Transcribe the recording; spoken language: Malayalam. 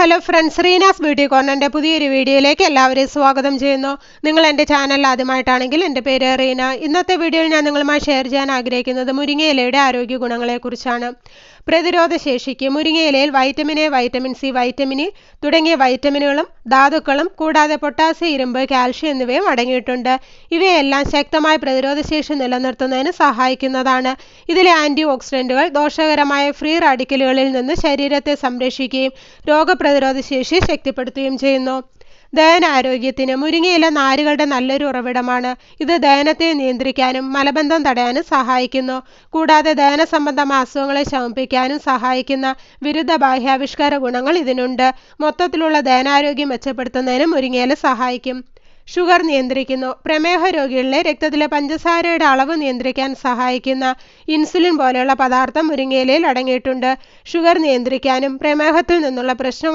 ഹലോ ഫ്രണ്ട്സ്, റീനാസ് ബ്യൂട്ടി കോർണറിൻ്റെ പുതിയൊരു വീഡിയോയിലേക്ക് എല്ലാവരെയും സ്വാഗതം ചെയ്യുന്നു. നിങ്ങൾ എൻ്റെ ചാനൽ ആദ്യമായിട്ടാണെങ്കിൽ എൻ്റെ പേര് റീന. ഇന്നത്തെ വീഡിയോയിൽ ഞാൻ നിങ്ങളുമായി ഷെയർ ചെയ്യാൻ ആഗ്രഹിക്കുന്നത് മുരിങ്ങയിലയുടെ ആരോഗ്യ ഗുണങ്ങളെക്കുറിച്ചാണ്. പ്രതിരോധ ശേഷിക്ക് മുരിങ്ങയിലയിൽ vitamin A, vitamin C, vitamin E തുടങ്ങിയ വൈറ്റമിനുകളും ധാതുക്കളും കൂടാതെ പൊട്ടാസ്യം, ഇരുമ്പ്, കാൽഷ്യം എന്നിവയും അടങ്ങിയിട്ടുണ്ട്. ഇവയെല്ലാം ശക്തമായ പ്രതിരോധശേഷി നിലനിർത്തുന്നതിന് സഹായിക്കുന്നതാണ്. ഇതിലെ ആൻറ്റി ഓക്സിഡൻറ്റുകൾ ദോഷകരമായ ഫ്രീ റാഡിക്കലുകളിൽ നിന്ന് ശരീരത്തെ സംരക്ഷിക്കുകയും രോഗപ്രതിരോധ ശേഷി ശക്തിപ്പെടുത്തുകയും ചെയ്യുന്നു. ദഹനാരോഗ്യത്തിന് മുരിങ്ങയില നാരുകളുടെ നല്ലൊരു ഉറവിടമാണ്. ഇത് ദഹനത്തെ നിയന്ത്രിക്കാനും മലബന്ധം തടയാനും സഹായിക്കുന്നു. കൂടാതെ ദഹന സംബന്ധമായ അസുഖങ്ങളെ ശമിപ്പിക്കാനും സഹായിക്കുന്ന വിരുദ്ധ ബാഹ്യാവിഷ്കാര ഗുണങ്ങൾ ഇതിനുണ്ട്. മൊത്തത്തിലുള്ള ദഹനാരോഗ്യം മെച്ചപ്പെടുത്തുന്നതിന് മുരിങ്ങയില സഹായിക്കും. ഷുഗർ നിയന്ത്രിക്കുന്നു. പ്രമേഹ രോഗികളിലെ രക്തത്തിലെ പഞ്ചസാരയുടെ അളവ് നിയന്ത്രിക്കാൻ സഹായിക്കുന്ന ഇൻസുലിൻ പോലെയുള്ള പദാർത്ഥം മുരിങ്ങയിലയിൽ അടങ്ങിയിട്ടുണ്ട്. ഷുഗർ നിയന്ത്രിക്കാനും പ്രമേഹത്തിൽ നിന്നുള്ള പ്രശ്നങ്ങൾ